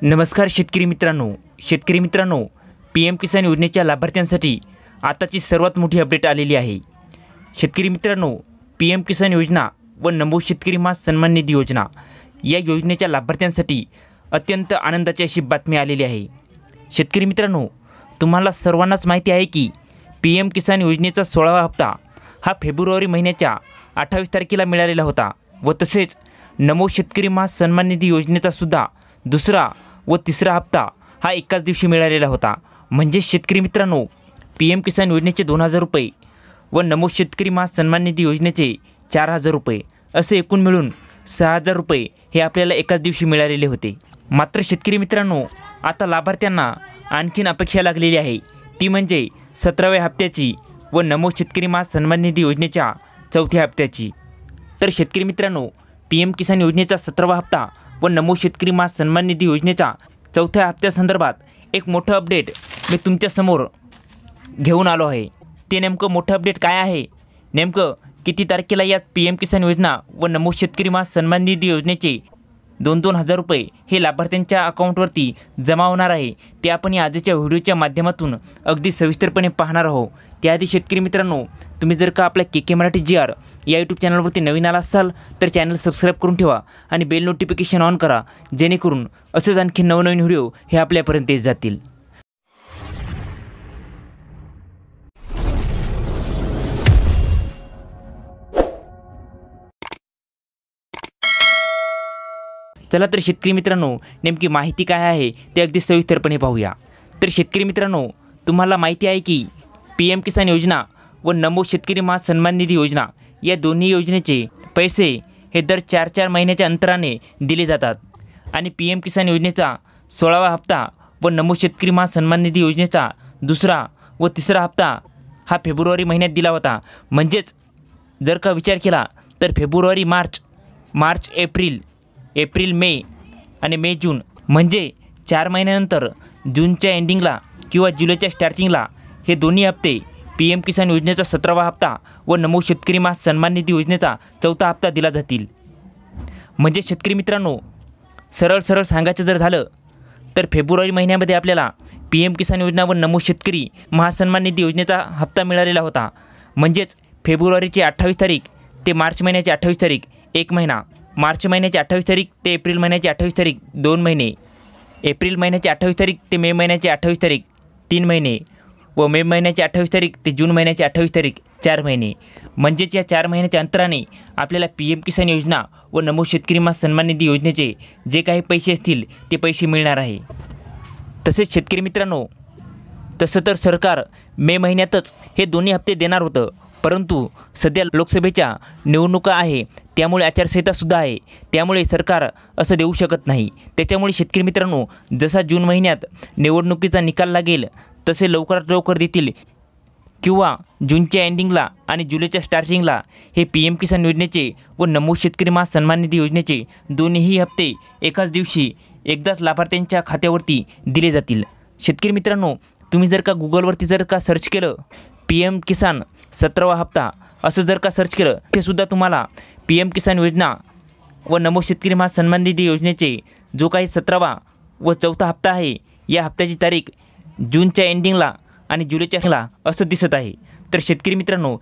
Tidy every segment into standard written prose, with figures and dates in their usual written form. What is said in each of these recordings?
नमस्कार शेतकरी मित्रांनो, PM किसान योजनेच्या लाभार्थ्यांसाठी आताची सर्वात मोठी अपडेट आलेली आहे। शेतकरी मित्रांनो, PM किसान योजना व नमो शेतकरी मास सन्मान निधी योजना या योजनेच्या लाभार्थ्यांसाठी अत्यंत आनंदाची अशी बातमी आलेली आहे। शेतकरी मित्रांनो, तुम्हाला सर्वांनाच माहिती आहे की PM किसान योजनेचा 16वा हप्ता हा फेब्रुवारी महिन्याच्या 28 तारखेला मिळालेला होता व तसेच नमो शेतकरी मास सन्मान निधी योजनेचा सुद्धा दुसरा व तिसरा हप्ता हा एकाच दिवशी मिळालेला होता। म्हणजे शेतकरी मित्रांनो, PM किसान योजनेचे 2000 रुपये व नमो शेतकरी मास सन्मान निधी योजनेचे 4000 रुपये असे एकूण मिळून 6000 रुपये हे आपल्याला एकाच दिवशी मिळालेले होते। मात्र शेतकरी मित्रांनो, आता लाभार्थ्यांना आणखीन अपेक्षा लागलेली आहे, ती म्हणजे 17व्या हप्त्याची व नमो शेतकरी मास सन्मान निधी योजनेच्या 4थ्या हप्त्याची। तर शेतकरी मित्रांनो, PM किसान योजनेचा 17वा हप्ता व नमो शेतकरी मास सन्मान निधी योजनेचा 4थ्या हप्त्यासंदर्भात एक मोठं अपडेट मी तुमच्यासमोर घेऊन आलो आहे। ते नेमकं मोठं अपडेट काय आहे, नेमकं किती तारखेला यात PM किसान योजना व नमो शेतकरी मास सन्मान निधी योजनेचे 2,000 रुपये हे लाभार्थ्यांच्या अकाउंटवरती जमा होणार आहे, ते आपण या आजच्या व्हिडिओच्या माध्यमातून अगदी सविस्तरपणे पाहणार आहोत। त्याआधी शेतकरी मित्रांनो, तुम्ही जर का आपल्या KK मराठी GR या यूट्यूब चॅनलवरती नवीन आला असाल तर चॅनल सबस्क्राईब करून ठेवा आणि बेल नोटिफिकेशन ऑन करा, जेणेकरून असेच आणखी नवनवीन व्हिडिओ हे आपल्यापर्यंत येत जातील। चला तर शेतकरी मित्रांनो, नेमकी माहिती काय आहे ते अगदी सविस्तरपणे पाहूया। तर शेतकरी मित्रांनो, तुम्हाला माहिती आहे की PM किसान योजना व नमो शेतकरी मास सन्मान निधी योजना या दोन्ही योजनेचे पैसे हे दर 4-4 महिन्याच्या अंतराने दिले जातात आणि PM किसान योजनेचा 16वा हप्ता व नमो शेतकरी मास सन्मान निधी योजनेचा दुसरा व तिसरा हप्ता हा फेब्रुवारी महिन्यात दिला होता। म्हणजेच जर का विचार केला तर फेब्रुवारी मार्च एप्रिल मे आणि मे जून, म्हणजे 4 महिन्यानंतर जूनच्या एंडिंगला किंवा जुलैच्या स्टार्टिंगला हे दोन्ही हप्ते PM किसान योजनेचा 17वा हप्ता व नमो शेतकरी मास सन्मान निधी योजनेचा 4था हप्ता दिला जातील। म्हणजे शेतकरी मित्रांनो, सरळ सांगायचं जर झालं तर फेब्रुवारी महिन्यामध्ये आपल्याला PM किसान योजना व नमो शेतकरी मास सन्मान निधी योजनेचा हप्ता मिळालेला होता। म्हणजेच फेब्रुवारीची 28 तारीख ते मार्च महिन्याची 28 तारीख 1 महिना, मार्च महिन्याची 28 तारीख ते एप्रिल महिन्याची 28 तारीख 2 महिने, एप्रिल महिन्याची 28 तारीख ते मे महिन्याची 28 तारीख 3 महिने व मे महिन्याची 28 तारीख ते जून महिन्याची 28 तारीख 4 महिने। म्हणजेच या 4 महिन्याच्या अंतराने आपल्याला PM किसान योजना व नमो शेतकरी मास सन्मान निधी योजनेचे जे काही पैसे असतील ते पैसे मिळणार आहे। तसेच शेतकरी मित्रांनो, तसं तर सरकार मे महिन्यातच हे दोन्ही हप्ते देणार होतं, परंतु सध्या लोकसभेच्या निवडणुका आहे, त्यामुळे आचारसंहितासुद्धा आहे, त्यामुळे सरकार असं देऊ शकत नाही। त्याच्यामुळे शेतकरी मित्रांनो, जसा जून महिन्यात निवडणुकीचा निकाल लागेल तसे लवकरात लवकर देतील किंवा जूनच्या एंडिंगला आणि जुलैच्या स्टार्टिंगला हे PM किसान योजनेचे व नमो शेतकरी मास सन्मान निधी योजनेचे दोन्हीही हप्ते एकाच दिवशी एकदाच लाभार्थ्यांच्या खात्यावरती दिले जातील। शेतकरी मित्रांनो, तुम्ही जर का गुगलवरती जर का सर्च केलं PM किसान 17वा हप्ता असं जर का सर्च केलं, ते सुद्धा तुम्हाला PM किसान योजना व नमो शेतकरी मास सन्मान निधी योजनेचे जो काही 17वा व 4था हप्ता आहे या हप्त्याची तारीख जूनच्या एंडिंगला आणि जुलैच्या एंडिंगला असं दिसत आहे। तर शेतकरी मित्रांनो,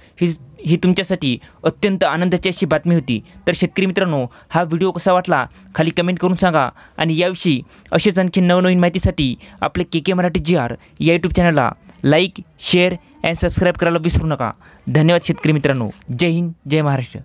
ही तुमच्यासाठी अत्यंत आनंदाची अशी बातमी होती। तर शेतकरी मित्रांनो, हा व्हिडिओ कसा वाटला खाली कमेंट करून सांगा आणि याविषयी असेच आणखी नवनवीन माहितीसाठी आपले KK मराठी GR या यूट्यूब चॅनलला लाईक, शेअर आणि सबस्क्राईब करायला विसरू नका। धन्यवाद शेतकरी मित्रांनो। जय हिंद, जय महाराष्ट्र।